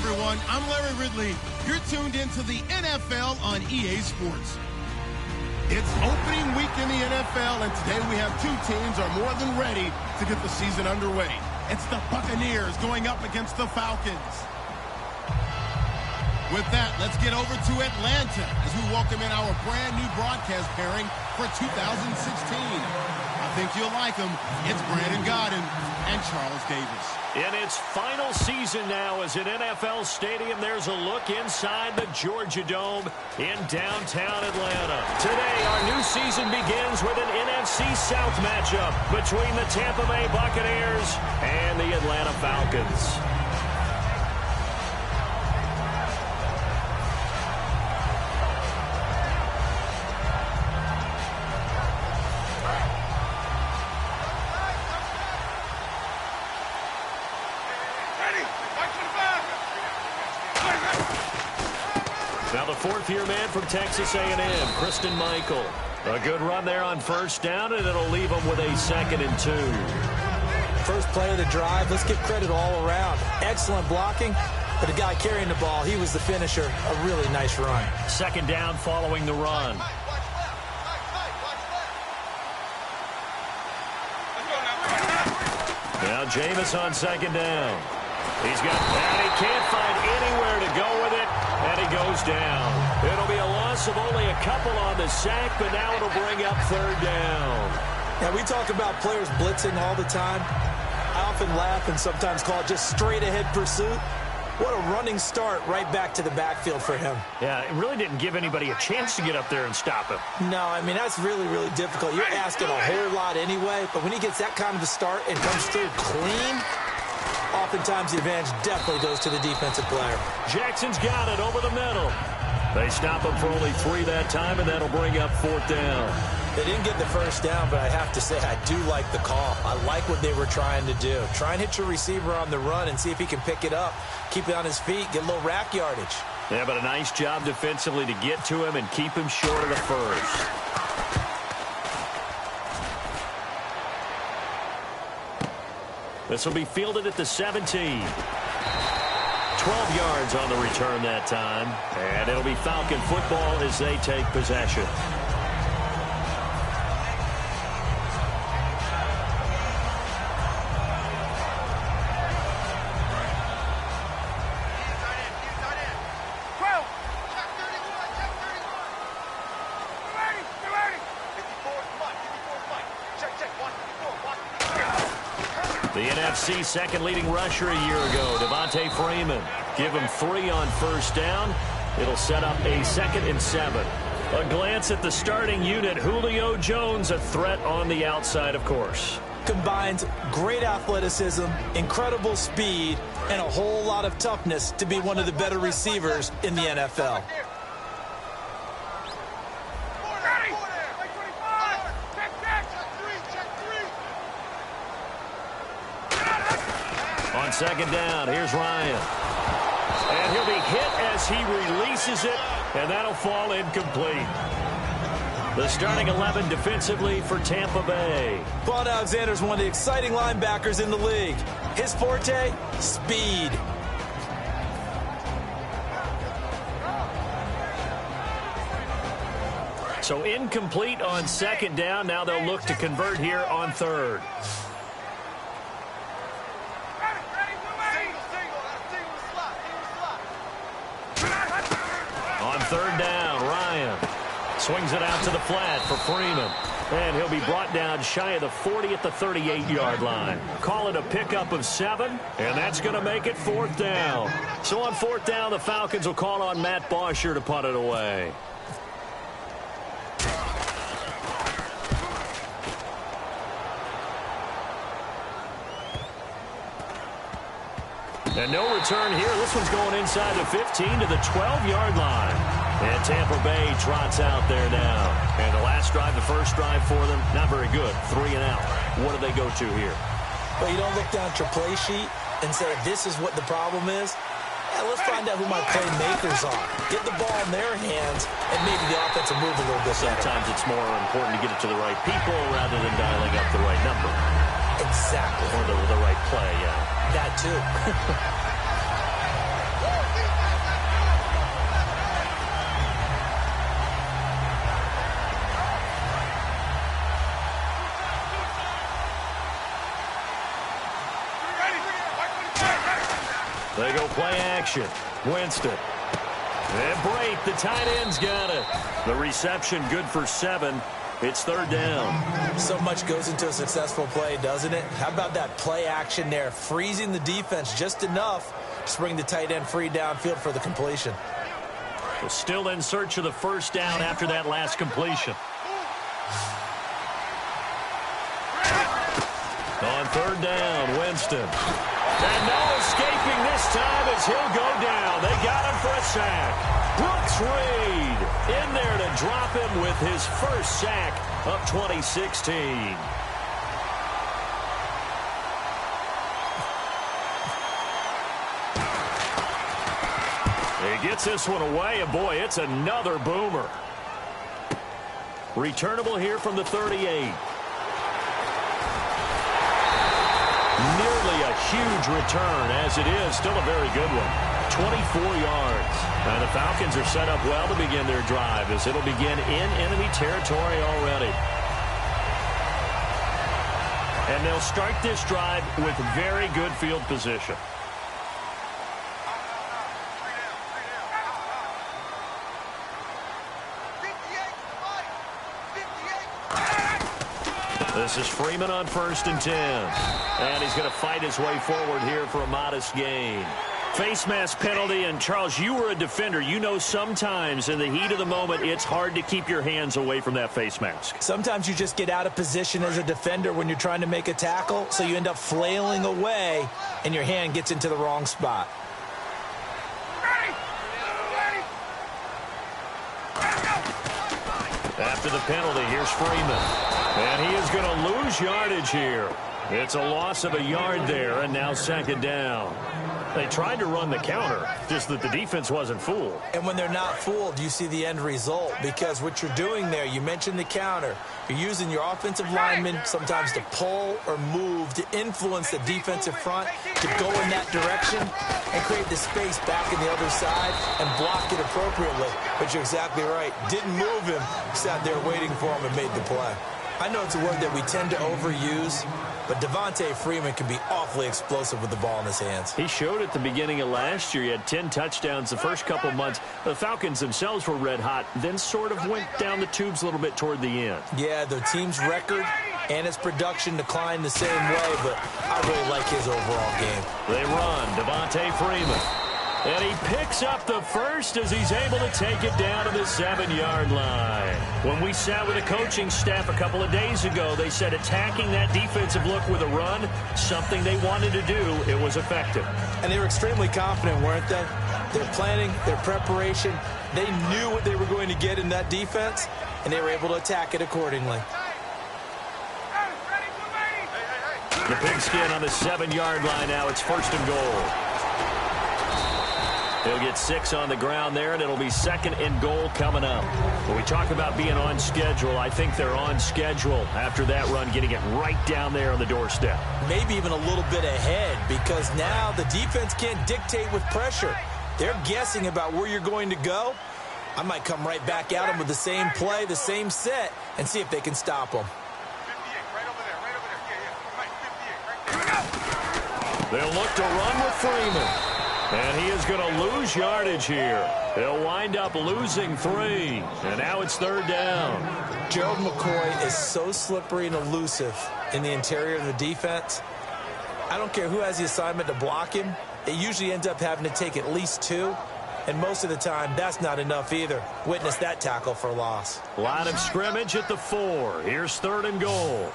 everyone. I'm Larry Ridley. You're tuned into the NFL on EA Sports. It's opening week in the NFL, and today we have two teams are more than ready to get the season underway. It's the Buccaneers going up against the Falcons. With that, let's get over to Atlanta as we welcome in our brand new broadcast pairing for 2016. I think you'll like them. It's Brandon Godden and Charles Davis. In its final season now as an NFL stadium, there's a look inside the Georgia Dome in downtown Atlanta. Today, our new season begins with an NFC South matchup between the Tampa Bay Buccaneers and the Atlanta Falcons. Now the fourth-year man from Texas A&M, Christine Michael. A good run there on first down, and it'll leave him with a 2nd and 2. First play of the drive, let's give credit all around. Excellent blocking, but the guy carrying the ball, he was the finisher. A really nice run. 2nd down following the run. Now Jameis on 2nd down. He's got that. He can't find anywhere to go with it, and he goes down. It'll be a loss of only a couple on the sack, but now it'll bring up 3rd down. Now, we talk about players blitzing all the time. I often laugh and sometimes call it just straight-ahead pursuit. What a running start right back to the backfield for him. Yeah, it really didn't give anybody a chance to get up there and stop him. No, I mean, that's really, really difficult. You're asking a whole lot anyway, but when he gets that kind of a start and comes through clean, oftentimes the advantage definitely goes to the defensive player. Jackson's got it over the middle. They stop him for only 3 that time, and that'll bring up 4th down. They didn't get the first down, but I have to say I do like the call. I like what they were trying to do. Try and hit your receiver on the run and see if he can pick it up. Keep it on his feet, get a little rack yardage. Yeah, but a nice job defensively to get to him and keep him short of the first. This will be fielded at the 17. 12 yards on the return that time. And it'll be Falcon football as they take possession. The NFC second leading rusher a year ago, Devontae Freeman. Give him 3 on first down. It'll set up a 2nd and 7. A glance at the starting unit. Julio Jones, a threat on the outside, of course. Combines great athleticism, incredible speed, and a whole lot of toughness to be one of the better receivers in the NFL. On 2nd down, here's Ryan. And he'll be hit as he releases it, and that'll fall incomplete. The starting 11 defensively for Tampa Bay. Vaughn Alexander's one of the exciting linebackers in the league. His forte, speed. So incomplete on 2nd down. Now they'll look to convert here on 3rd. On 3rd down, Ryan swings it out to the flat for Freeman. And he'll be brought down shy of the 40 at the 38-yard line. Call it a pickup of 7, and that's going to make it 4th down. So on 4th down, the Falcons will call on Matt Bosher to punt it away. And no return here. This one's going inside the 15 to the 12-yard line. And Tampa Bay trots out there now. And the last drive, the first drive for them, not very good. 3 and out. What do they go to here? Well, you don't look down at your play sheet and say, this is what the problem is. Yeah, let's find out who my playmakers are. Get the ball in their hands, and maybe the offense will move a little bit better. Sometimes it's more important to get it to the right people rather than dialing up the right number. Exactly. Or the right play, yeah. That too. They go play action. Winston. And Brate, the tight end's got it. The reception good for 7. It's third down. So much goes into a successful play, doesn't it? How about that play action there, freezing the defense just enough to bring the tight end free downfield for the completion. We're still in search of the first down after that last completion. On third down, Winston. And no escaping this time as he'll go down. They got him for a sack. Brooks Reed in there to drop him with his first sack of 2016. He gets this one away, and boy, it's another boomer. Returnable here from the 38. Nearly a huge return, as it is still a very good one. 24 yards. And the Falcons are set up well to begin their drive, as it'll begin in enemy territory already. And they'll start this drive with very good field position. This is Freeman on 1st and 10. And he's going to fight his way forward here for a modest gain. Face mask penalty, and Charles, you were a defender. You know sometimes in the heat of the moment, it's hard to keep your hands away from that face mask. Sometimes you just get out of position as a defender when you're trying to make a tackle, so you end up flailing away, and your hand gets into the wrong spot. After the penalty, here's Freeman. And he is going to lose yardage here. It's a loss of a yard there, and now second down. They tried to run the counter, just that the defense wasn't fooled. And when they're not fooled, you see the end result, because what you're doing there, you mentioned the counter. You're using your offensive linemen sometimes to pull or move to influence the defensive front to go in that direction and create the space back in the other side and block it appropriately. But you're exactly right. Didn't move him, sat there waiting for him and made the play. I know it's a word that we tend to overuse, but Devontae Freeman can be awfully explosive with the ball in his hands. He showed at the beginning of last year. He had 10 touchdowns the first couple months. The Falcons themselves were red hot, then sort of went down the tubes a little bit toward the end. Yeah, their team's record and its production declined the same way, but I really like his overall game. They run, Devontae Freeman. And he picks up the first as he's able to take it down to the 7-yard line. When we sat with the coaching staff a couple of days ago, they said attacking that defensive look with a run, something they wanted to do, it was effective. And they were extremely confident, weren't they? Their planning, their preparation, they knew what they were going to get in that defense, and they were able to attack it accordingly. The pigskin on the 7-yard line now. It's 1st and goal. He'll get 6 on the ground there, and it'll be 2nd and goal coming up. When we talk about being on schedule, I think they're on schedule after that run, getting it right down there on the doorstep. Maybe even a little bit ahead, because now the defense can't dictate with pressure. They're guessing about where you're going to go. I might come right back at them with the same play, the same set, and see if they can stop them. They'll look to run with Freeman. And he is going to lose yardage here. They'll wind up losing 3. And now it's 3rd down. Gerald McCoy is so slippery and elusive in the interior of the defense. I don't care who has the assignment to block him. It usually ends up having to take at least 2. And most of the time, that's not enough either. Witness that tackle for loss. Line of scrimmage at the 4. Here's 3rd and goal.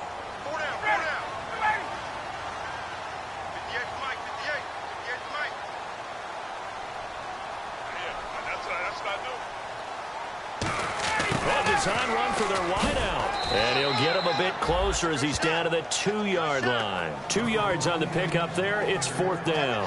Design run for their wideout. And he'll get him a bit closer as he's down to the 2-yard line. 2 yards on the pickup there. It's 4th down.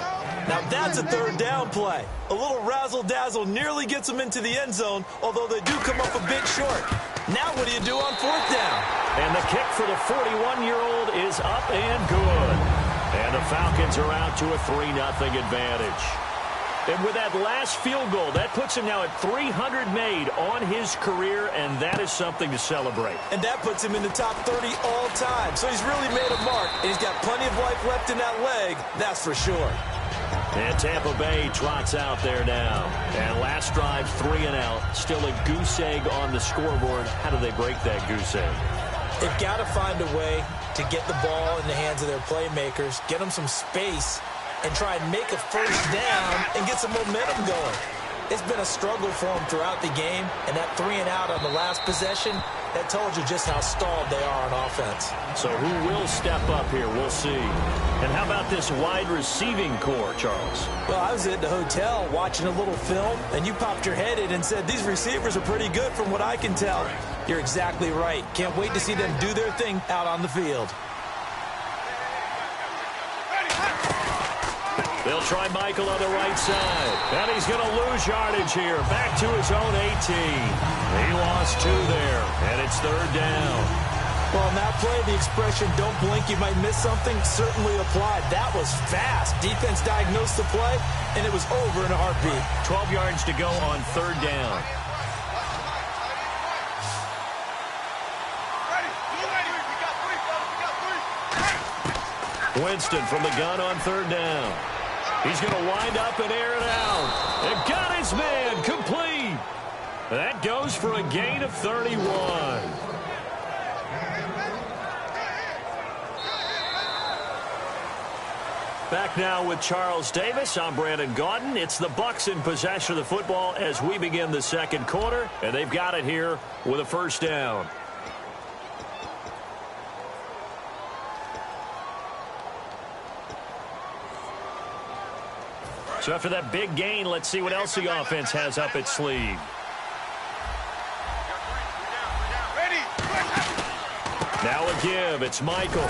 Now that's a 3rd down play. A little razzle-dazzle nearly gets them into the end zone, although they do come up a bit short. Now what do you do on 4th down? And the kick for the 41-year-old is up and good. And the Falcons are out to a 3-0 advantage. And with that last field goal, that puts him now at 300 made on his career, and that is something to celebrate. And that puts him in the top 30 all time. So he's really made a mark, and he's got plenty of life left in that leg, that's for sure. And Tampa Bay trots out there now. And last drive, 3 and out. Still a goose egg on the scoreboard. How do they break that goose egg? They've got to find a way to get the ball in the hands of their playmakers, get them some space, and try and make a first down and get some momentum going. It's been a struggle for them throughout the game, and that 3 and out on the last possession, that told you just how stalled they are on offense. So who will step up here? We'll see. And how about this wide receiving core, Charles? Well, I was at the hotel watching a little film, and you popped your head in and said, these receivers are pretty good from what I can tell. You're exactly right. Can't wait to see them do their thing out on the field. They'll try Michael on the right side. And he's going to lose yardage here. Back to his own 18. He lost 2 there, and it's 3rd down. Well, in that play, the expression, don't blink, you might miss something, certainly applied. That was fast. Defense diagnosed the play, and it was over in a heartbeat. 12 yards to go on 3rd down. Winston from the gun on 3rd down. He's going to wind up and air it out. And got his man complete. That goes for a gain of 31. Back now with Charles Davis. I'm Brandon Gaudin. It's the Bucs in possession of the football as we begin the second quarter. And they've got it here with a first down. So after that big gain, let's see what else the offense has up its sleeve. Now a give. It's Michael.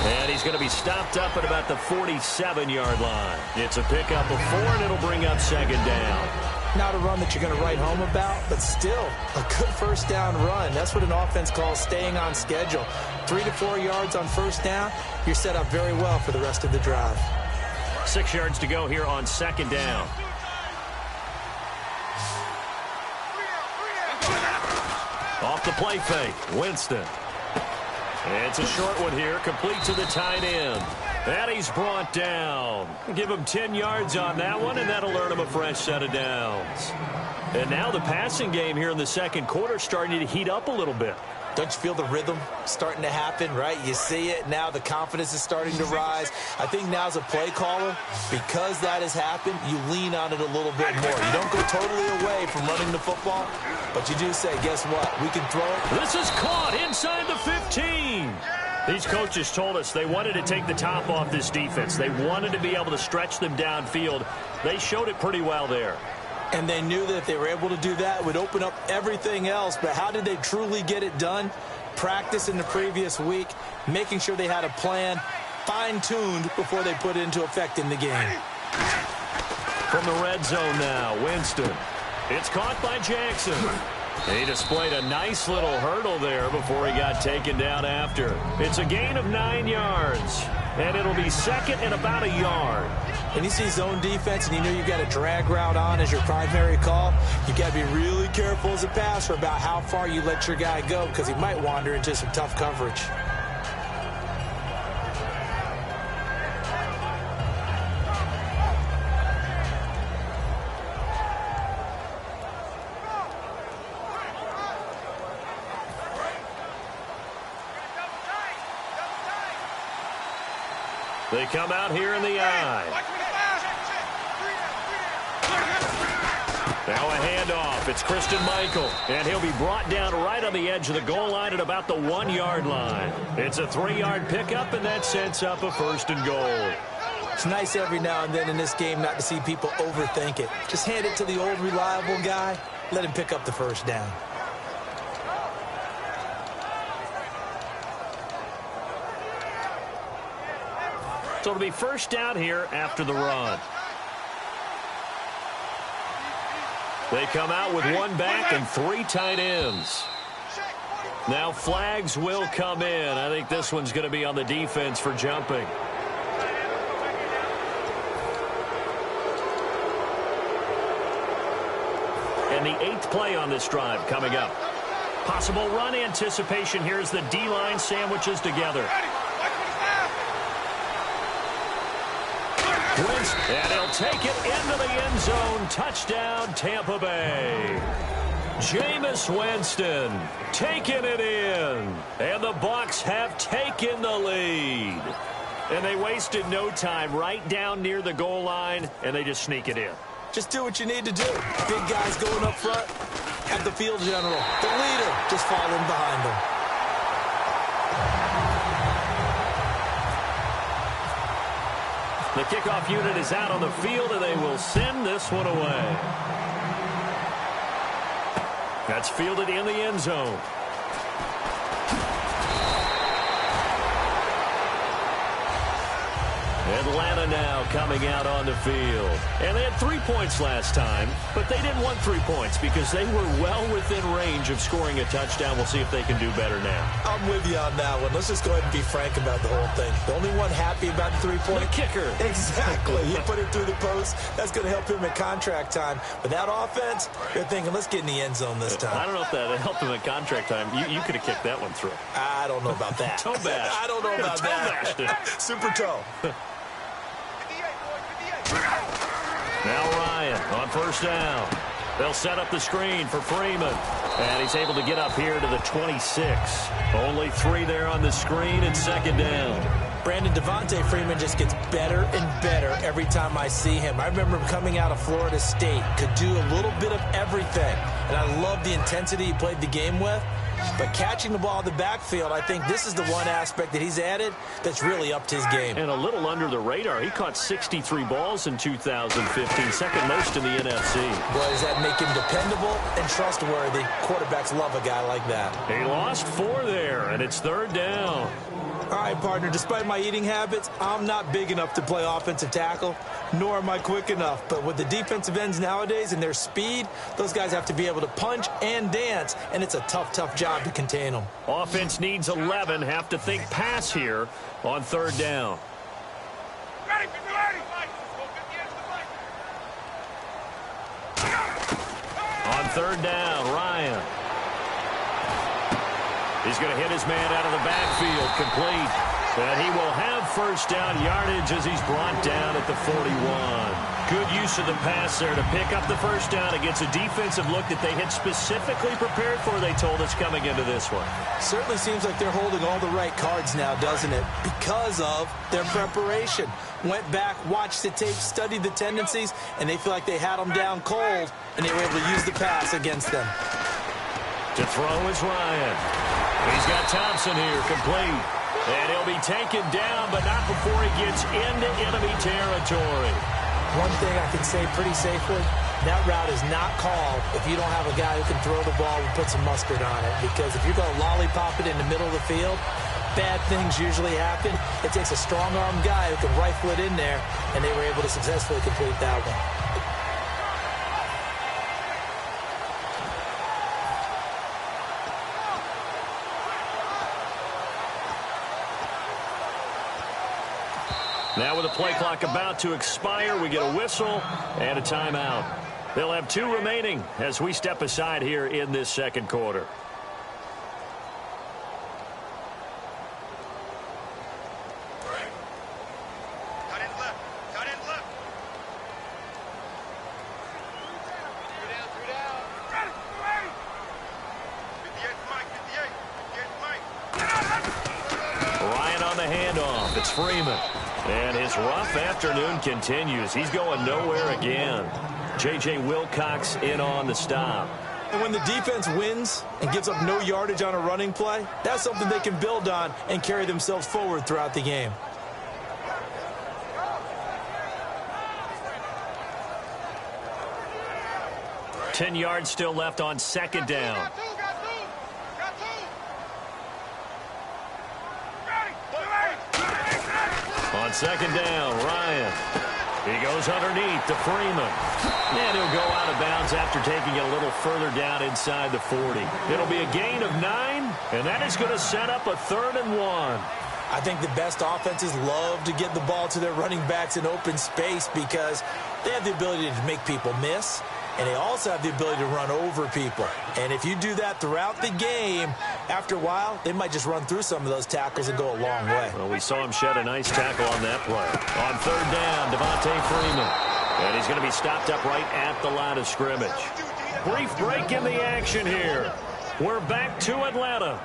And he's going to be stopped up at about the 47-yard line. It's a pickup of 4, and it'll bring up 2nd down. Not a run that you're going to write home about, but still a good first down run. That's what an offense calls staying on schedule. 3 to 4 yards on first down, you're set up very well for the rest of the drive. 6 yards to go here on 2nd down. Off the play fake, Winston. It's a short one here, complete to the tight end. And he's brought down. Give him 10 yards on that one, and that'll earn him a fresh set of downs. And now the passing game here in the second quarter starting to heat up a little bit. Don't you feel the rhythm starting to happen, right? You see it now. The confidence is starting to rise. I think now as a play caller, because that has happened, you lean on it a little bit more. You don't go totally away from running the football, but you do say, guess what? We can throw it. This is caught inside the 15. These coaches told us they wanted to take the top off this defense. They wanted to be able to stretch them downfield. They showed it pretty well there. And they knew that if they were able to do that, it would open up everything else. But how did they truly get it done? Practice in the previous week, making sure they had a plan, fine-tuned before they put it into effect in the game. From the red zone now, Winston. It's caught by Jackson. He displayed a nice little hurdle there before he got taken down after. It's a gain of 9 yards, and it'll be 2nd and about a yard. When you see zone defense and you know you've got a drag route on as your primary call, you've got to be really careful as a passer about how far you let your guy go because he might wander into some tough coverage. They come out here in the eye. Now a handoff. It's Christian Michael, and he'll be brought down right on the edge of the goal line at about the 1-yard line. It's a 3-yard pickup, and that sets up a 1st and goal. It's nice every now and then in this game not to see people overthink it. Just hand it to the old reliable guy. Let him pick up the first down. So it'll be first down here after the run. They come out with 1 back and 3 tight ends. Now flags will come in. I think this one's going to be on the defense for jumping. And the 8th play on this drive coming up. Possible run anticipation here as the D-line sandwiches together. And he'll take it into the end zone. Touchdown, Tampa Bay. Jameis Winston taking it in. And the Bucs have taken the lead. And they wasted no time right down near the goal line, and they just sneak it in. Just do what you need to do. Big guys going up front. Have the field general, the leader, just fall in behind them. The kickoff unit is out on the field, and they will send this one away. That's fielded in the end zone. Atlanta now coming out on the field. And they had 3 points last time, but they didn't want 3 points because they were well within range of scoring a touchdown. We'll see if they can do better now. I'm with you on that one. Let's just go ahead and be frank about the whole thing. The only one happy about the 3-point? The kicker. Exactly. He put it through the post. That's going to help him at contract time. But that offense, they're thinking, let's get in the end zone this time. I don't know if that helped him at contract time. You could have kicked that one through. I don't know about that. Toe bash. I don't know about that. Super toe. Now Ryan on first down. They'll set up the screen for Freeman. And he's able to get up here to the 26. Only 3 there on the screen and second down. Brandon, Devontae Freeman just gets better and better every time I see him. I remember him coming out of Florida State. Could do a little bit of everything. And I love the intensity he played the game with. But catching the ball in the backfield, I think this is the one aspect that he's added that's really upped his game. And a little under the radar. He caught 63 balls in 2015, second most in the NFC. Boy, does that make him dependable and trustworthy. Quarterbacks love a guy like that. He lost 4 there, and it's third down. All right, partner, despite my eating habits, I'm not big enough to play offensive tackle, nor am I quick enough. But with the defensive ends nowadays and their speed, those guys have to be able to punch and dance, and it's a tough, tough job to contain them. Offense needs 11. Have to think pass here on third down. On third down, Ryan. He's going to hit his man out of the backfield, complete. And he will have first down yardage as he's brought down at the 41. Good use of the pass there to pick up the first down against a defensive look that they had specifically prepared for, they told us, coming into this one. Certainly seems like they're holding all the right cards now, doesn't it? Because of their preparation. Went back, watched the tape, studied the tendencies, and they feel like they had them down cold, and they were able to use the pass against them. To throw is Ryan. He's got Thompson here, complete. And he'll be taken down, but not before he gets into enemy territory. One thing I can say pretty safely, that route is not called if you don't have a guy who can throw the ball and put some mustard on it. Because if you're going to lollipop it in the middle of the field, bad things usually happen. It takes a strong-armed guy who can rifle it in there, and they were able to successfully complete that one. Now with the play clock about to expire, we get a whistle and a timeout. They'll have 2 remaining as we step aside here in this second quarter. Ryan on the handoff. It's Freeman. And his rough afternoon continues. He's going nowhere again. J.J. Wilcox in on the stop. And when the defense wins and gives up no yardage on a running play, that's something they can build on and carry themselves forward throughout the game. Ten yards still left on second down. On second down, Ryan. He goes underneath to Freeman. And he'll go out of bounds after taking it a little further down inside the 40. It'll be a gain of 9, and that is going to set up a 3rd and 1. I think the best offenses love to get the ball to their running backs in open space because they have the ability to make people miss and they also have the ability to run over people. And if you do that throughout the game, after a while, they might just run through some of those tackles and go a long way. Well, we saw him shed a nice tackle on that play. On third down, Devontae Freeman. And he's going to be stopped up right at the line of scrimmage. Brief break in the action here. We're back to Atlanta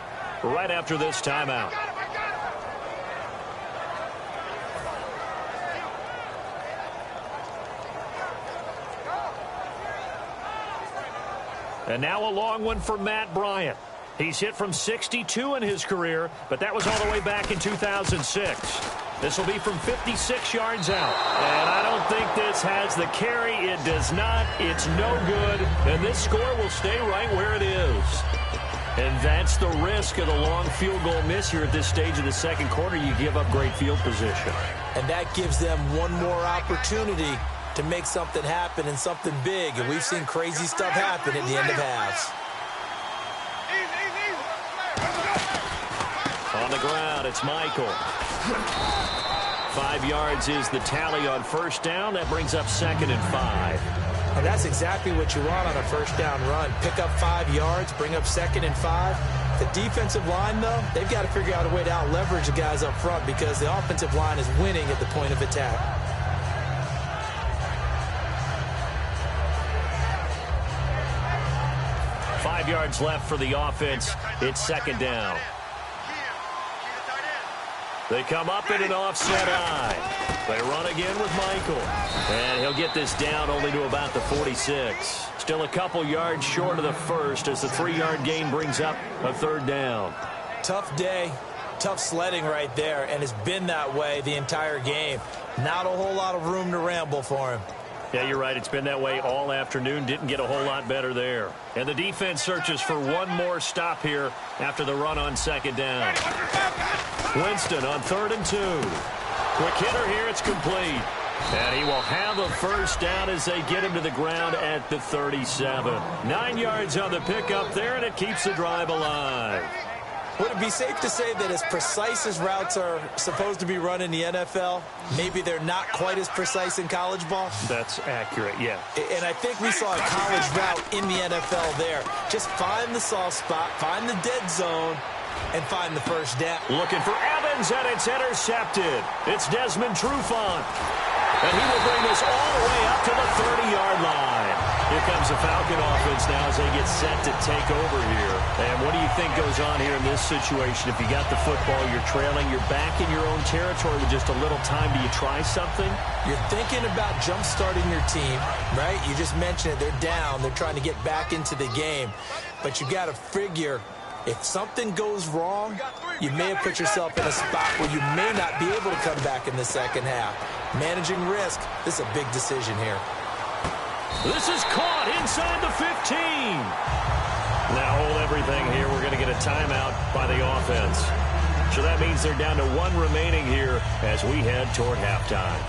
right after this timeout. And now a long one for Matt Bryant. He's hit from 62 in his career, but that was all the way back in 2006. This will be from 56 yards out. And I don't think this has the carry. It does not. It's no good. And this score will stay right where it is. And that's the risk of the long field goal miss here at this stage of the second quarter. You give up great field position. And that gives them one more opportunity to make something happen and something big. And we've seen crazy stuff happen at the end of halves. On the ground, it's Michael. 5 yards is the tally on first down. That brings up 2nd and 5. And that's exactly what you want on a first down run. Pick up 5 yards, bring up 2nd and 5. The defensive line, though, they've got to figure out a way to out-leverage the guys up front because the offensive line is winning at the point of attack. Five yards left for the offense. It's 2nd down. They come up in an offset eye. They run again with Michael. And he'll get this down only to about the 46. Still a couple yards short of the first as the 3-yard gain brings up a 3rd down. Tough day, tough sledding right there, and it's been that way the entire game. Not a whole lot of room to ramble for him. Yeah, you're right. It's been that way all afternoon. Didn't get a whole lot better there. And the defense searches for one more stop here after the run on 2nd down. Winston on 3rd and 2. Quick hitter here. It's complete. And he will have a first down as they get him to the ground at the 37. 9 yards on the pickup there, and it keeps the drive alive. Would it be safe to say that as precise as routes are supposed to be run in the NFL, maybe they're not quite as precise in college ball? That's accurate, yeah. And I think we saw a college route in the NFL there. Just find the soft spot, find the dead zone, and find the first down. Looking for Evans, and it's intercepted. It's Desmond Trufant. And he will bring this all the way up to the 30-yard line. Here comes the Falcon offense now as they get set to take over here. And what do you think goes on here in this situation? If you got the football, you're trailing, you're back in your own territory with just a little time. Do you try something? You're thinking about jump-starting your team, right? You just mentioned it. They're down. They're trying to get back into the game. But you got to figure if something goes wrong, you may have put yourself in a spot where you may not be able to come back in the second half. Managing risk, this is a big decision here. This is caught inside the 15. Now hold everything here. We're going to get a timeout by the offense. So that means they're down to 1 remaining here as we head toward halftime.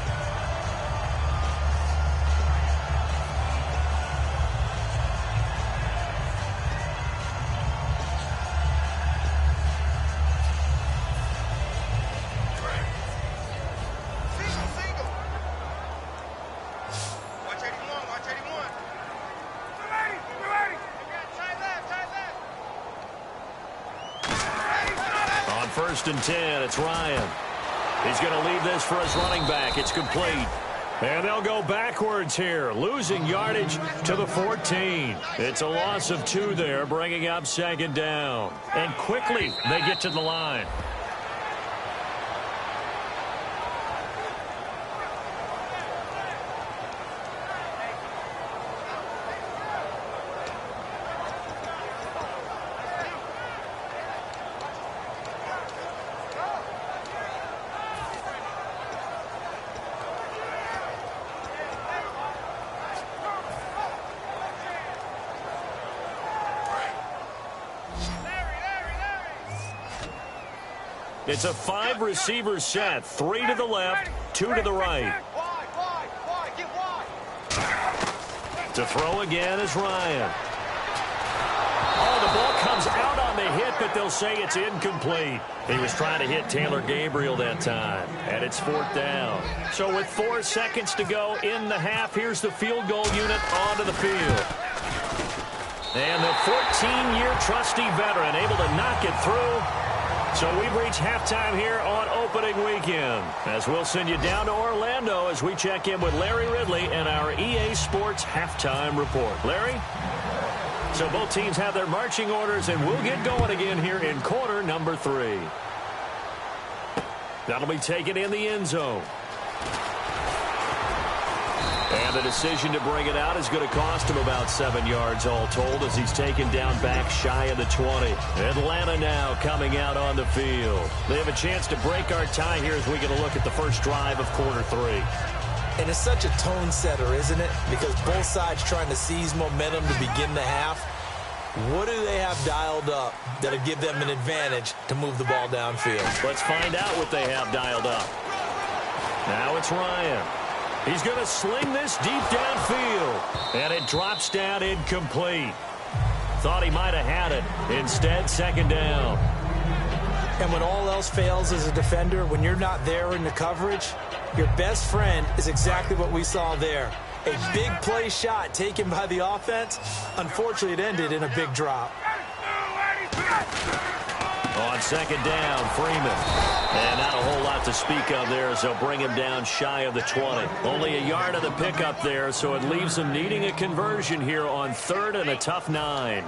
First and 10, it's Ryan. He's going to leave this for his running back. It's complete. And they'll go backwards here, losing yardage to the 14. It's a loss of 2 there, bringing up 2nd down. And quickly, they get to the line. It's a 5-receiver set, 3 to the left, 2 to the right. To throw again is Ryan. Oh, the ball comes out on the hit, but they'll say it's incomplete. He was trying to hit Taylor Gabriel that time, and it's 4th down. So with 4 seconds to go in the half, here's the field goal unit onto the field. And the 14-year trusty veteran able to knock it through. So we've reached halftime here on opening weekend, as we'll send you down to Orlando as we check in with Larry Ridley and our EA Sports halftime report. Larry? So both teams have their marching orders, and we'll get going again here in quarter number 3. That'll be taken in the end zone. And the decision to bring it out is going to cost him about 7 yards all told, as he's taken down back shy of the 20. Atlanta now coming out on the field. They have a chance to break our tie here as we get a look at the first drive of quarter 3. And it's such a tone setter, isn't it? Because both sides trying to seize momentum to begin the half. What do they have dialed up that'll give them an advantage to move the ball downfield? Let's find out what they have dialed up. Now it's Ryan. He's going to sling this deep downfield. And it drops down incomplete. Thought he might have had it. Instead, 2nd down. And when all else fails as a defender, when you're not there in the coverage, your best friend is exactly what we saw there. A big play shot taken by the offense. Unfortunately, it ended in a big drop. On 2nd down, Freeman. And not a whole lot to speak of there as they'll bring him down shy of the 20. Only a yard of the pickup there, so it leaves him needing a conversion here on 3rd and a tough 9.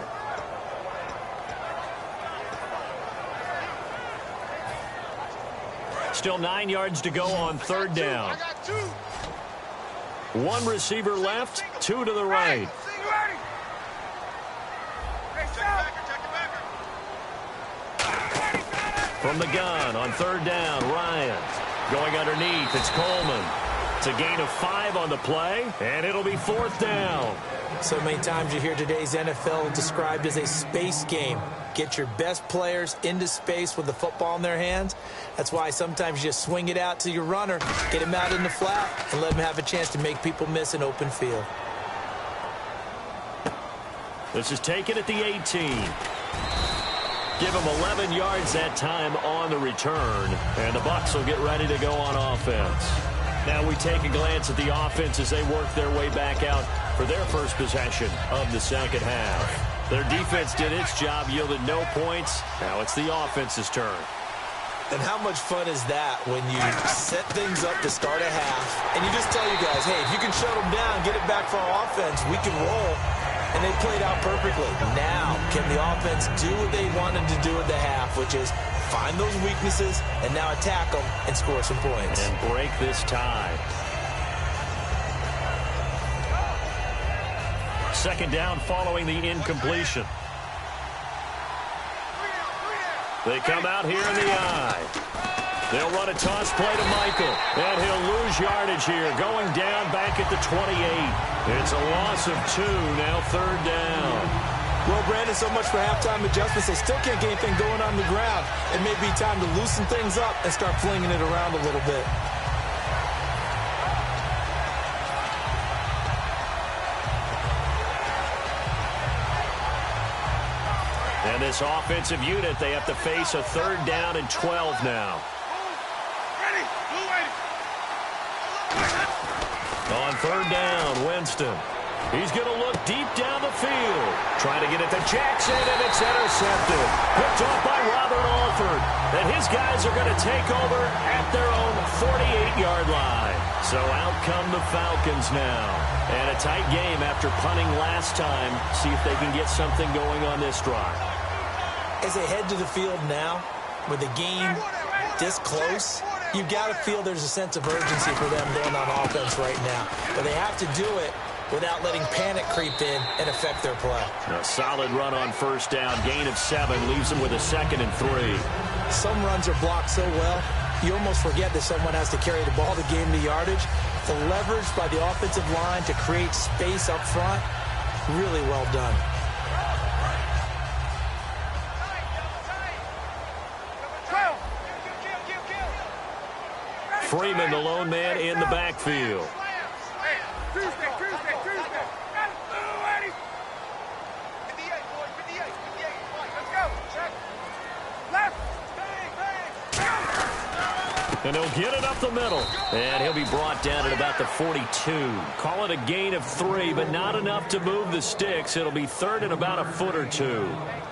Still 9 yards to go on 3rd down. 1 receiver left, 2 to the right. From the gun on 3rd down, Ryan. Going underneath, it's Coleman. It's a gain of 5 on the play, and it'll be 4th down. So many times you hear today's NFL described as a space game. Get your best players into space with the football in their hands. That's why sometimes you just swing it out to your runner, get him out in the flat, and let him have a chance to make people miss an open field. This is taken at the 18. Give him 11 yards that time on the return, and the Bucs will get ready to go on offense. Now we take a glance at the offense as they work their way back out for their first possession of the second half. Their defense did its job, yielded no points. Now it's the offense's turn. And how much fun is that when you set things up to start a half, and you just tell you guys, hey, if you can shut them down, get it back for our offense, we can roll. And they played out perfectly. Now, can the offense do what they wanted to do at the half, which is find those weaknesses and now attack them and score some points. And break this tie. 2nd down following the incompletion. They come out here in the eye. They'll run a toss play to Michael, and he'll lose yardage here, going down back at the 28. It's a loss of 2, now 3rd down. Well, Brandon, so much for halftime adjustments. They still can't get anything going on the ground. It may be time to loosen things up and start flinging it around a little bit. And this offensive unit, they have to face a 3rd down and 12 now. On 3rd down, Winston. He's going to look deep down the field. Trying to get it to Jackson, and it's intercepted. Picked off by Robert Alford. And his guys are going to take over at their own 48-yard line. So out come the Falcons now. And a tight game after punting last time. See if they can get something going on this drive. As they head to the field now, with the game this close, you've got to feel there's a sense of urgency for them going on offense right now. But they have to do it without letting panic creep in and affect their play. A solid run on 1st down. Gain of 7 leaves them with a 2nd and 3. Some runs are blocked so well, you almost forget that someone has to carry the ball to gain the yardage. The leverage by the offensive line to create space up front, really well done. Freeman, the lone man in the backfield. And he'll get it up the middle. And he'll be brought down at about the 42. Call it a gain of 3, but not enough to move the sticks. It'll be third and about a foot or 2.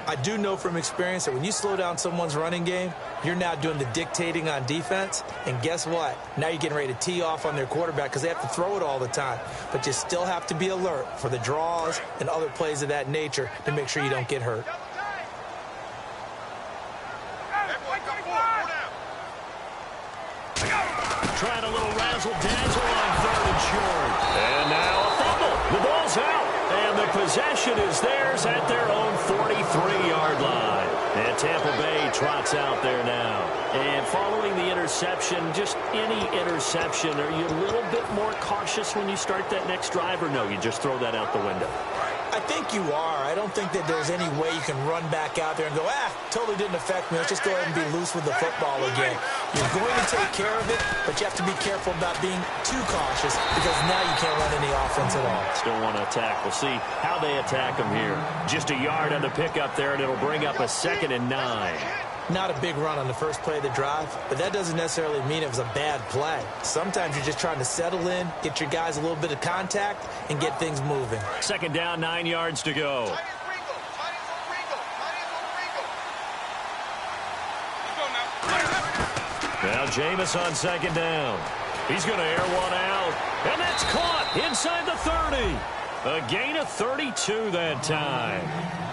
I do know from experience that when you slow down someone's running game, you're now doing the dictating on defense. And guess what? Now you're getting ready to tee off on their quarterback because they have to throw it all the time. But you still have to be alert for the draws and other plays of that nature to make sure you don't get hurt. Trying a little razzle-dazzle on third and short. And now a fumble. The ball's out. And the possession is theirs at their own 43-yard line. And Tampa Bay trots out there now. And following the interception, just any interception, are you a little bit more cautious when you start that next drive, or no, you just throw that out the window? I think you are. I don't think that there's any way you can run back out there and go, totally didn't affect me. Let's just go ahead and be loose with the football again. You're going to take care of it, but you have to be careful about being too cautious because now you can't run any offense at all. Still want to attack. We'll see how they attack them here. Just a yard on the pickup there, and it'll bring up a 2nd and 9. Not a big run on the first play of the drive, but that doesn't necessarily mean it was a bad play. Sometimes you're just trying to settle in, get your guys a little bit of contact, and get things moving. 2nd down, 9 yards to go. Now Jameis on 2nd down. He's going to air one out, and that's caught inside the 30. A gain of 32 that time.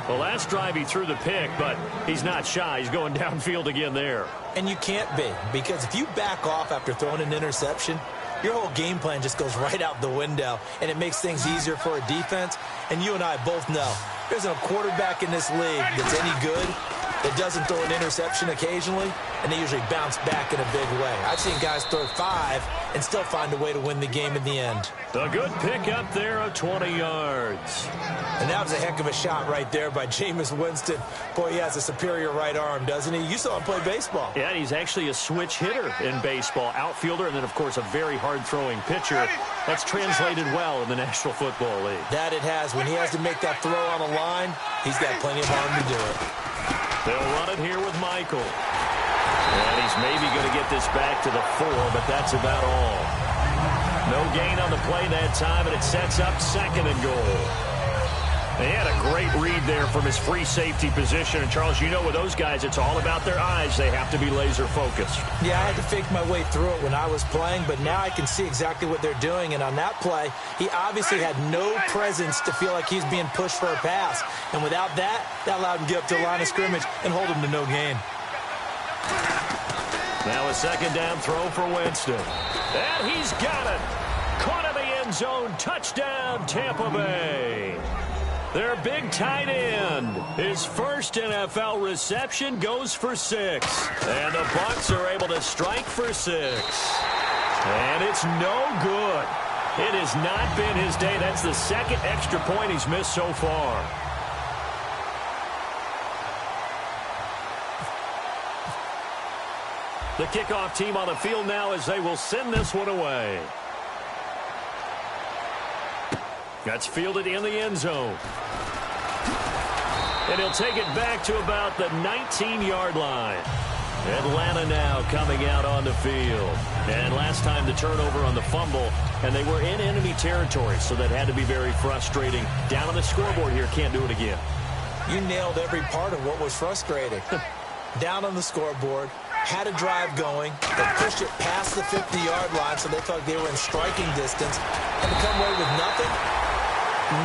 The last drive he threw the pick, but he's not shy. He's going downfield again there. And you can't be, because if you back off after throwing an interception, your whole game plan just goes right out the window, and it makes things easier for a defense. And you and I both know there's a quarterback in this league that's any good that doesn't throw an interception occasionally, and they usually bounce back in a big way. I've seen guys throw 5 and still find a way to win the game in the end. A good pick up there of 20 yards. And that was a heck of a shot right there by Jameis Winston. Boy, he has a superior right arm, doesn't he? You saw him play baseball. Yeah, he's actually a switch hitter in baseball. Outfielder, and then, of course, a very hard-throwing pitcher. That's translated well in the National Football League. That it has. When he has to make that throw on a line, he's got plenty of arm to do it. They'll run it here with Michael. And he's maybe going to get this back to the 4, but that's about all. No gain on the play that time, and it sets up 2nd and goal. They had a great read there from his free safety position. And, Charles, you know with those guys, it's all about their eyes. They have to be laser-focused. Yeah, I had to fake my way through it when I was playing, but now I can see exactly what they're doing. And on that play, he obviously had no presence to feel like he's being pushed for a pass. And without that, that allowed him to get up to the line of scrimmage and hold him to no gain. Now a 2nd down throw for Winston. And he's got it. Caught in the end zone. Touchdown, Tampa Bay. Their big tight end. His first NFL reception goes for 6. And the Bucs are able to strike for 6. And it's no good. It has not been his day. That's the 2nd extra point he's missed so far. The kickoff team on the field now as they will send this one away. That's fielded in the end zone. And he'll take it back to about the 19-yard line. Atlanta now coming out on the field. And last time the turnover on the fumble, and they were in enemy territory, so that had to be very frustrating. Down on the scoreboard here, can't do it again. You nailed every part of what was frustrating. Down on the scoreboard, had a drive going, they pushed it past the 50-yard line so they felt like they were in striking distance, and to come away with nothing,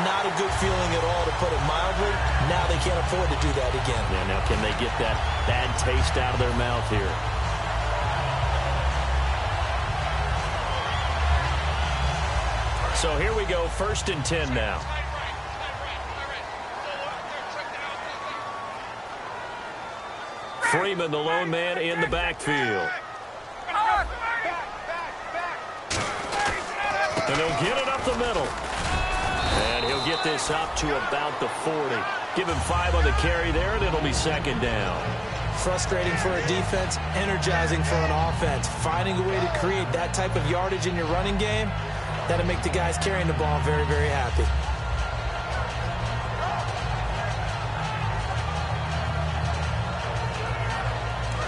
not a good feeling at all, to put it mildly. Now they can't afford to do that again. Yeah, now can they get that bad taste out of their mouth here? So here we go, 1st and 10 now. Freeman, the lone man in the backfield. And he'll get it up the middle. And he'll get this up to about the 40. Give him 5 on the carry there, and it'll be 2nd down. Frustrating for a defense, energizing for an offense. Finding a way to create that type of yardage in your running game, that'll make the guys carrying the ball very, very happy.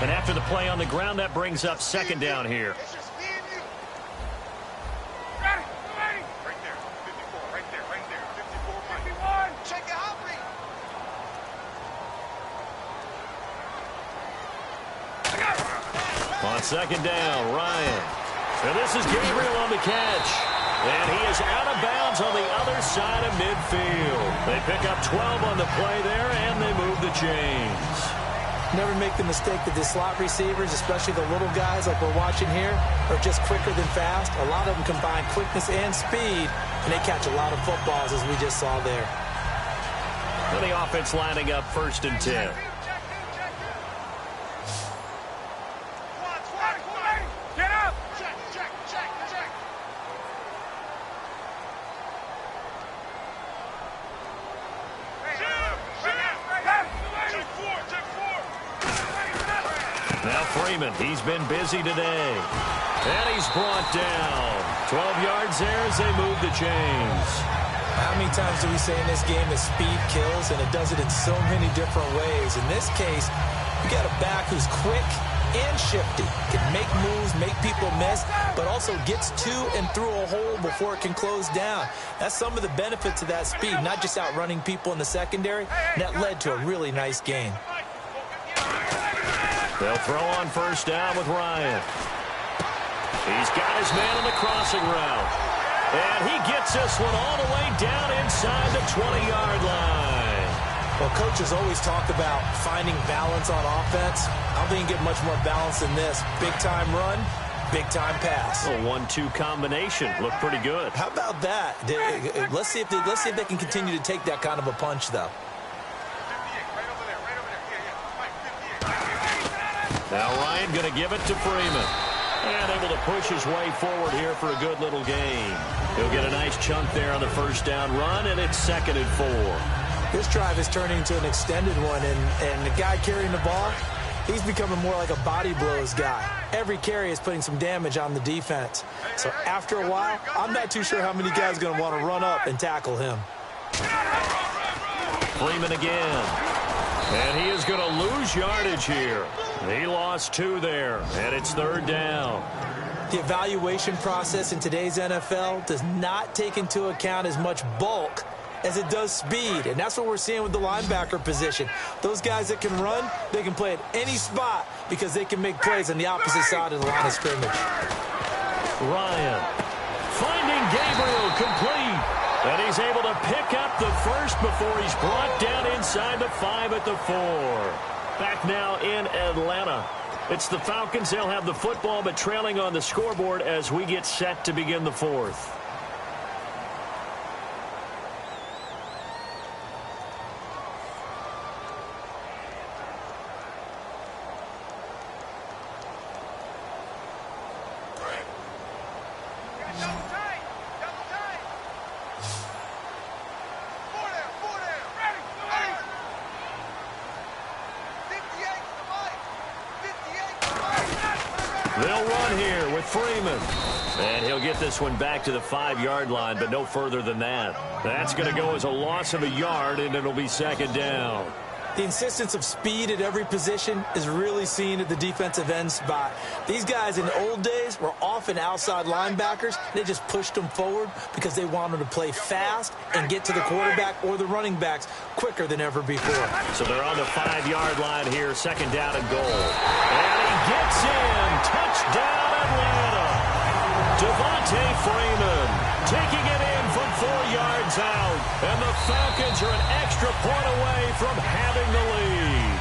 And after the play on the ground, that brings up second down here. On second down, Ryan. And this is Gabriel on the catch. And he is out of bounds on the other side of midfield. They pick up 12 on the play there, and they move the chains. Never make the mistake that the slot receivers, especially the little guys like we're watching here, are just quicker than fast. A lot of them combine quickness and speed, and they catch a lot of footballs, as we just saw there. And the offense lining up 1st and 10. He's been busy today. And he's brought down. 12 yards there as they move the chains. How many times do we say in this game that speed kills, and it does it in so many different ways? In this case, you got a back who's quick and shifty. Can make moves, make people miss, but also gets to and through a hole before it can close down. That's some of the benefits of that speed, not just outrunning people in the secondary. And that led to a really nice gain. They'll throw on 1st down with Ryan. He's got his man on the crossing route. And he gets this one all the way down inside the 20-yard line. Well, coaches always talk about finding balance on offense. I don't think you can get much more balance than this. Big-time run, big-time pass. A 1-2 combination. Looked pretty good. How about that? Let's see if they can continue to take that kind of a punch, though. Now Ryan going to give it to Freeman. And able to push his way forward here for a good little gain. He'll get a nice chunk there on the 1st down run, and it's 2nd and 4. This drive is turning into an extended one, and the guy carrying the ball, he's becoming more like a body blows guy. Every carry is putting some damage on the defense. So after a while, I'm not too sure how many guys are going to want to run up and tackle him. Freeman again. And he is going to lose yardage here. He lost 2 there, and it's 3rd down. The evaluation process in today's NFL does not take into account as much bulk as it does speed, and that's what we're seeing with the linebacker position. Those guys that can run, they can play at any spot because they can make plays on the opposite side of the line of scrimmage. Ryan finding Gabriel complete. And he's able to pick up the 1st before he's brought down inside the 5 at the 4. Back now in Atlanta. It's the Falcons. They'll have the football, but trailing on the scoreboard as we get set to begin the 4th. They'll run here with Freeman. And he'll get this one back to the 5-yard line, but no further than that. That's going to go as a loss of a yard, and it'll be 2nd down. The insistence of speed at every position is really seen at the defensive end spot. These guys in the old days were often outside linebackers. They just pushed them forward because they wanted to play fast and get to the quarterback or the running backs quicker than ever before. So they're on the 5-yard line here, 2nd down and goal. And he gets in. Touchdown, Atlanta. Devontae Freeman taking it in from 4 yards out. And the Falcons are an extra point away from having the lead.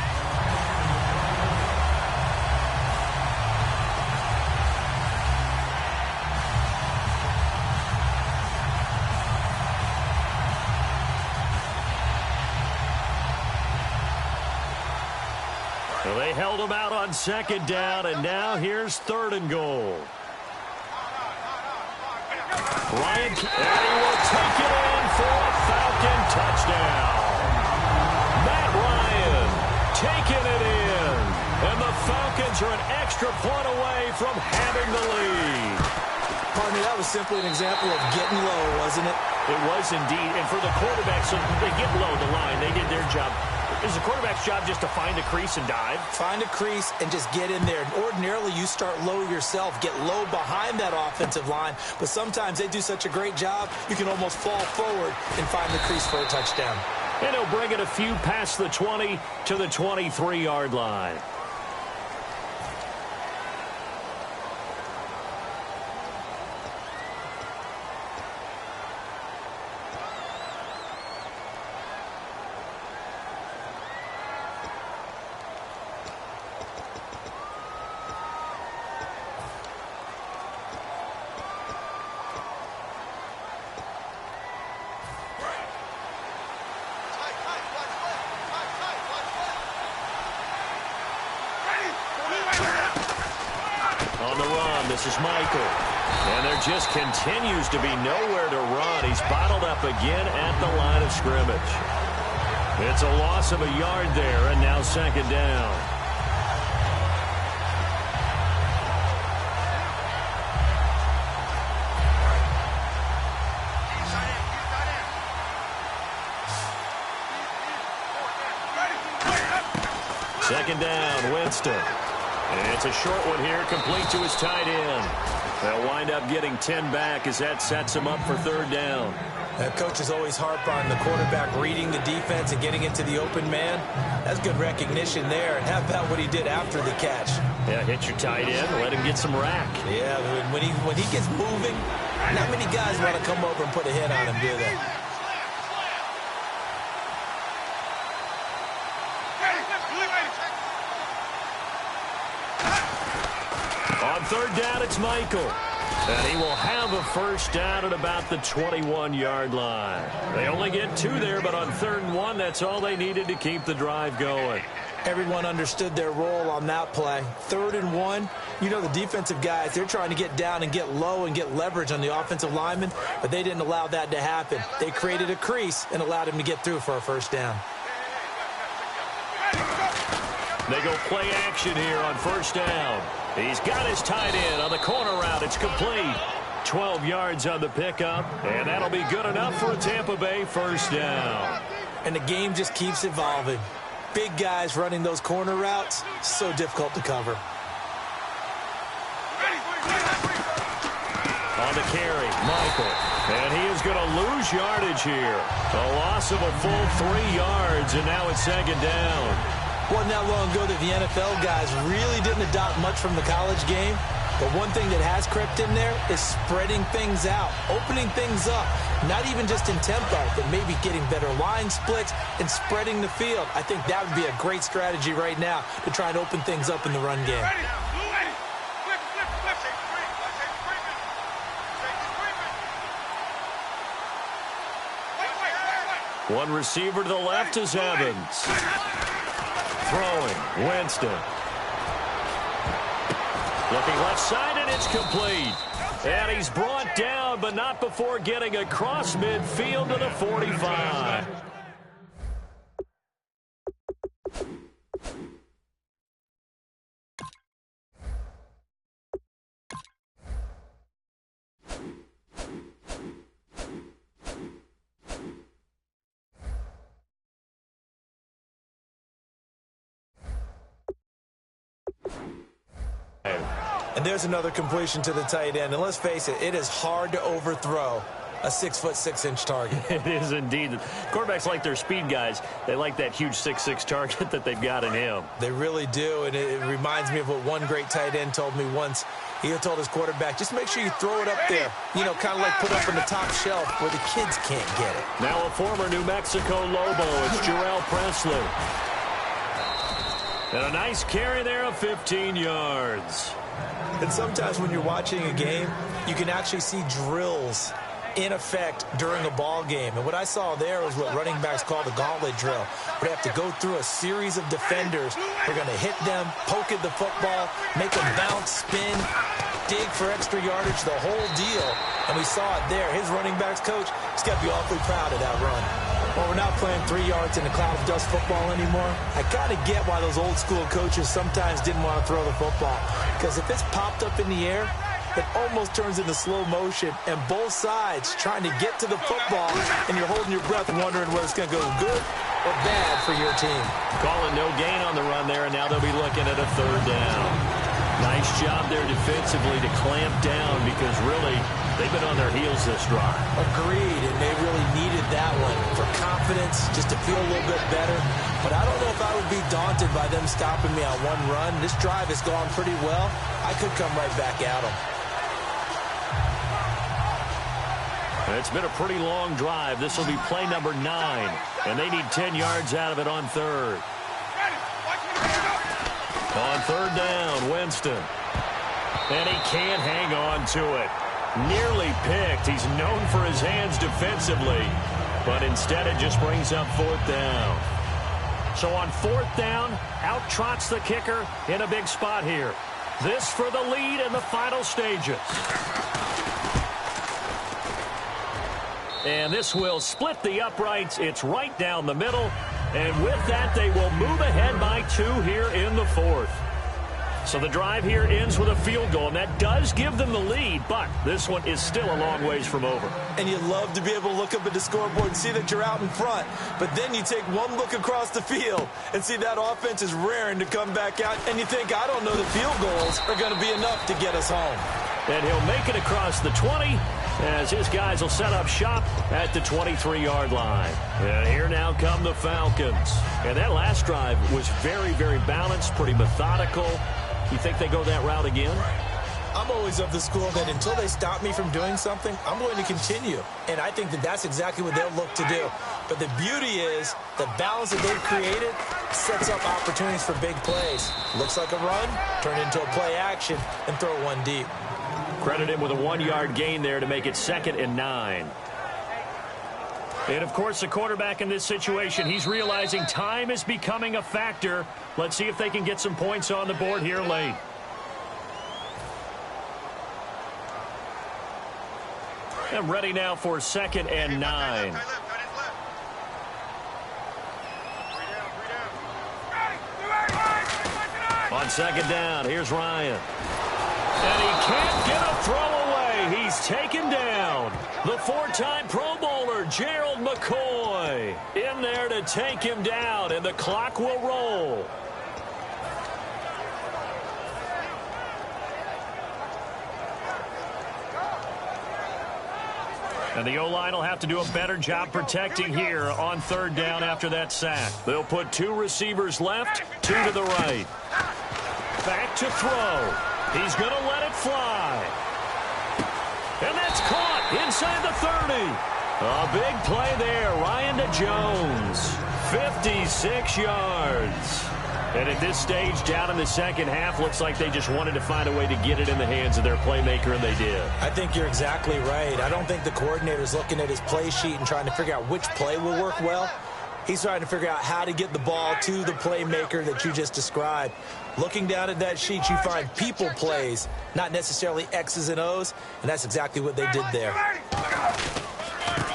Well, they held him out on 2nd down, and now here's 3rd and goal. Ryan, and he will take it in for a Falcon touchdown. Matt Ryan taking it in. And the Falcons are an extra point away from having the lead. Pardon me, that was simply an example of getting low, wasn't it? It was indeed. And for the quarterbacks, so they get low the line. They did their job. Is the quarterback's job just to find a crease and dive? Find a crease and just get in there. And ordinarily, you start low yourself, get low behind that offensive line. But sometimes they do such a great job, you can almost fall forward and find the crease for a touchdown. And he'll bring it a few past the 20 to the 23-yard line. On the run, this is Michael. And there just continues to be nowhere to run. He's bottled up again at the line of scrimmage. It's a loss of a yard there, and now second down. Second down, Winston. And it's a short one here, complete to his tight end. They'll wind up getting 10 back as that sets him up for third down. Coaches always harp on the quarterback reading the defense and getting into the open man. That's good recognition there. And how about what he did after the catch? Yeah, hit your tight end, let him get some rack. Yeah, when he gets moving, not many guys want to come over and put a hit on him, do they? On third down, it's Michael. And he will have a first down at about the 21-yard line. They only get 2 there, but on 3rd and 1, that's all they needed to keep the drive going. Everyone understood their role on that play. 3rd and 1, you know the defensive guys, they're trying to get down and get low and get leverage on the offensive lineman, but they didn't allow that to happen. They created a crease and allowed him to get through for a first down. They go play action here on first down. He's got his tight end on the corner route. It's complete. 12 yards on the pickup, and that'll be good enough for a Tampa Bay first down. And the game just keeps evolving. Big guys running those corner routes, so difficult to cover. On the carry, Michael. And he is going to lose yardage here. A loss of a full 3 yards, and now it's second down. Wasn't that long ago that the NFL guys really didn't adopt much from the college game. But one thing that has crept in there is spreading things out, opening things up, not even just in tempo, but maybe getting better line splits and spreading the field. I think that would be a great strategy right now to try and open things up in the run game. One receiver to the left is Evans. Throwing, Winston. Looking left side, and it's complete. And he's brought down, but not before getting across midfield to the 45. And there's another completion to the tight end. And let's face it, it is hard to overthrow a 6'6" target. It is indeed. Quarterbacks like their speed guys. They like that huge 6'6" target that they've got in him. They really do, and it reminds me of what one great tight end told me once. He told his quarterback, just make sure you throw it up there. You know, kind of like put up on the top shelf where the kids can't get it. Now a former New Mexico Lobo. It's Jarrell Presley. And a nice carry there of 15 yards. And sometimes when you're watching a game, you can actually see drills in effect during a ball game. And what I saw there was what running backs call the gauntlet drill. They have to go through a series of defenders. They're going to hit them, poke at the football, make them bounce, spin, dig for extra yardage, the whole deal. And we saw it there. His running backs coach, he's got to be awfully proud of that run. Well, we're not playing 3 yards in a cloud of dust football anymore. I kind of get why those old school coaches sometimes didn't want to throw the football. Because if it's popped up in the air, that almost turns into slow motion, and both sides trying to get to the football, and you're holding your breath wondering whether it's going to go good or bad for your team. Calling no gain on the run there, and now they'll be looking at a third down. Nice job there defensively to clamp down because really they've been on their heels this drive. Agreed, and they really needed that one for confidence, just to feel a little bit better. But I don't know if I would be daunted by them stopping me on one run. This drive has gone pretty well. I could come right back at them. It's been a pretty long drive. This will be play number 9, and they need 10 yards out of it on third. On third down, Winston. And he can't hang on to it. Nearly picked. He's known for his hands defensively, but instead it just brings up fourth down. So on fourth down, out trots the kicker in a big spot here. This for the lead in the final stages. And this will split the uprights. It's right down the middle. And with that, they will move ahead by 2 here in the fourth. So the drive here ends with a field goal, and that does give them the lead, but this one is still a long ways from over. And you love to be able to look up at the scoreboard and see that you're out in front, but then you take one look across the field and see that offense is raring to come back out, and you think, I don't know, the field goals are going to be enough to get us home. And he'll make it across the 20 as his guys will set up shop at the 23-yard line. And here now come the Falcons. And that last drive was very, very balanced, pretty methodical. You think they go that route again? I'm always of the school that until they stop me from doing something, I'm going to continue. And I think that that's exactly what they'll look to do. But the beauty is the balance that they've created sets up opportunities for big plays. Looks like a run, turn into a play action, and throw one deep. Credit him with a 1-yard gain there to make it 2nd and 9. And, of course, the quarterback in this situation, he's realizing time is becoming a factor. Let's see if they can get some points on the board here late. And ready now for 2nd and 9. On 2nd down, here's Ryan. And he can't get a throw away. He's taken down. The 4-time Pro Bowler, Gerald McCoy, in there to take him down, and the clock will roll. And the O-line will have to do a better job protecting here on 3rd down after that sack. They'll put 2 receivers left, 2 to the right. Back to throw. He's going to let it fly. And that's caught inside the 30. A big play there. Ryan to Jones. 56 yards. And at this stage, down in the second half, looks like they just wanted to find a way to get it in the hands of their playmaker, and they did. I think you're exactly right. I don't think the coordinator's looking at his play sheet and trying to figure out which play will work well. He's trying to figure out how to get the ball to the playmaker that you just described. Looking down at that sheet, you find people plays, not necessarily X's and O's, and that's exactly what they did there.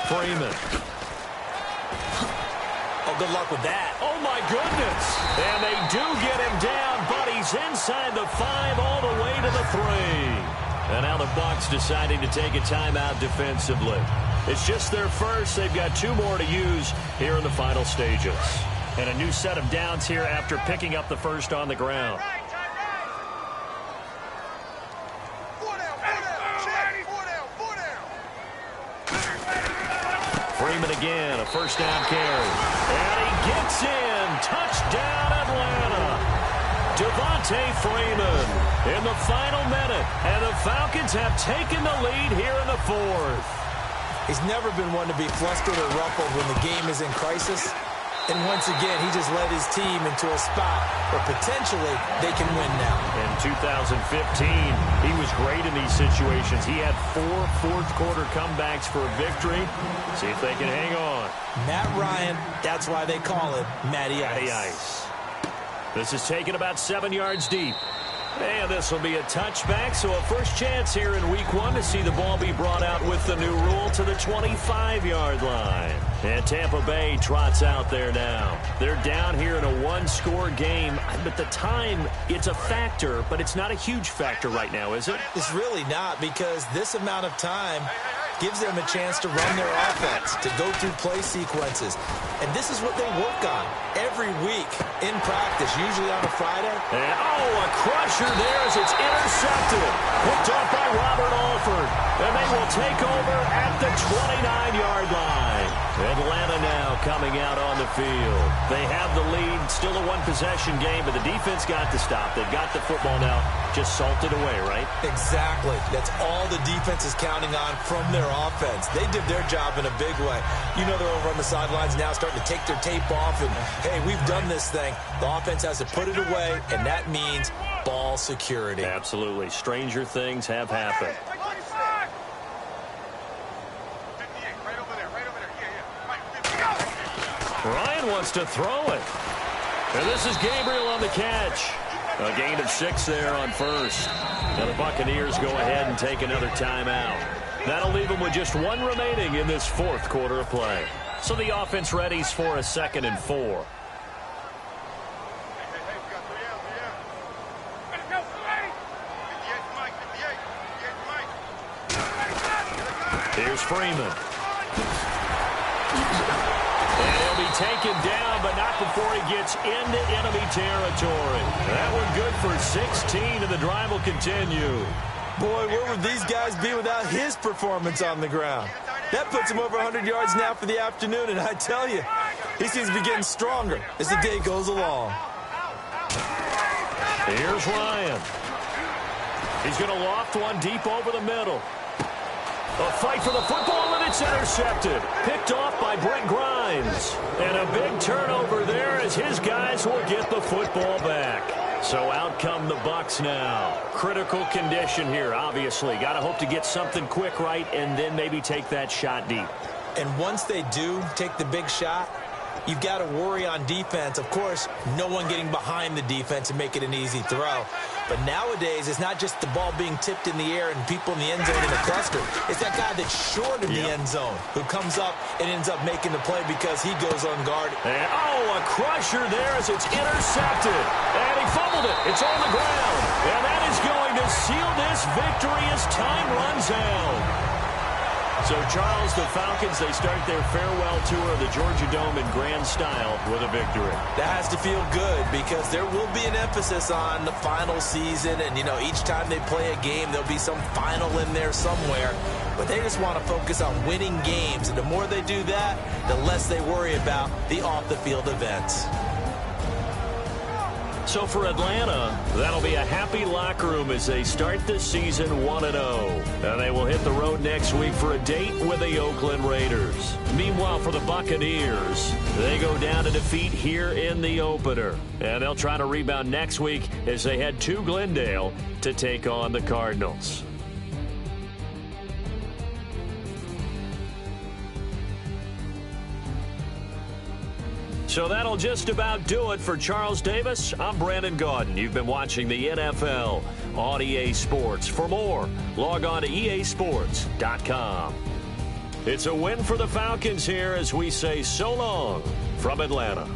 Freeman. Oh, good luck with that. Oh, my goodness. And they do get him down, but he's inside the 5 all the way to the 3. And now the Bucs deciding to take a timeout defensively. It's just their first. They've got 2 more to use here in the final stages. And a new set of downs here after picking up the first on the ground. Freeman again, a first down carry. And he gets in. Touchdown, Atlanta. Devontae Freeman in the final minute. And the Falcons have taken the lead here in the 4th. He's never been one to be flustered or ruffled when the game is in crisis. And once again, he just led his team into a spot where potentially they can win now. In 2015, he was great in these situations. He had 4 fourth-quarter comebacks for a victory. See if they can hang on. Matt Ryan, that's why they call him Matty Ice. Matty Ice. This is taken about 7 yards deep. And this will be a touchback, so a first chance here in week 1 to see the ball be brought out with the new rule to the 25-yard line. And Tampa Bay trots out there now. They're down here in a 1-score game. I but the time, it's a factor, but it's not a huge factor right now, is it? It's really not, because this amount of time gives them a chance to run their offense, to go through play sequences. And this is what they work on every week in practice, usually on a Friday. And, a crusher there as it's intercepted. Picked off by Robert Alford. And they will take over at the 29-yard line. Atlanta now coming out on the field. They have the lead, still a one-possession game, but the defense got to stop. They've got the football now, just salted away, right? Exactly. That's all the defense is counting on from their offense. They did their job in a big way. You know, they're over on the sidelines now starting to take their tape off, and, hey, we've done this thing. The offense has to put it away, and that means ball security. Absolutely. Stranger things have happened. Ryan wants to throw it. And this is Gabriel on the catch. A gain of 6 there on first. Now the Buccaneers go ahead and take another timeout. That'll leave them with just 1 remaining in this fourth quarter of play. So the offense readies for a 2nd and 4. Here's Freeman. And he'll be taken down, but not before he gets into enemy territory. That one good for 16, and the drive will continue. Boy, where would these guys be without his performance on the ground? That puts him over 100 yards now for the afternoon, and I tell you, he seems to be getting stronger as the day goes along. Here's Ryan. He's going to loft one deep over the middle. A fight for the football, and it's intercepted. Picked off by Brent Grimes. And a big turnover there as his guys will get the football back. So out come the Bucs now. Critical condition here, obviously. Got to hope to get something quick right and then maybe take that shot deep. And once they do take the big shot, you've got to worry on defense. Of course, no one getting behind the defense and make it an easy throw. But nowadays, it's not just the ball being tipped in the air and people in the end zone in a cluster. It's that guy that's short of the end zone who comes up and ends up making the play because he goes unguarded. And, a crusher there as it's intercepted. And he fumbled it. It's on the ground. And that is going to seal this victory as time runs out. So, Charles, the Falcons, they start their farewell tour of the Georgia Dome in grand style with a victory. That has to feel good because there will be an emphasis on the final season. And, you know, each time they play a game, there'll be some final in there somewhere. But they just want to focus on winning games. And the more they do that, the less they worry about the off-the-field events. So for Atlanta, that'll be a happy locker room as they start the season 1-0. And they will hit the road next week for a date with the Oakland Raiders. Meanwhile, for the Buccaneers, they go down to defeat here in the opener. And they'll try to rebound next week as they head to Glendale to take on the Cardinals. So that'll just about do it for Charles Davis. I'm Brandon Gaudin. You've been watching the NFL on EA Sports. For more, log on to easports.com. It's a win for the Falcons here as we say so long from Atlanta.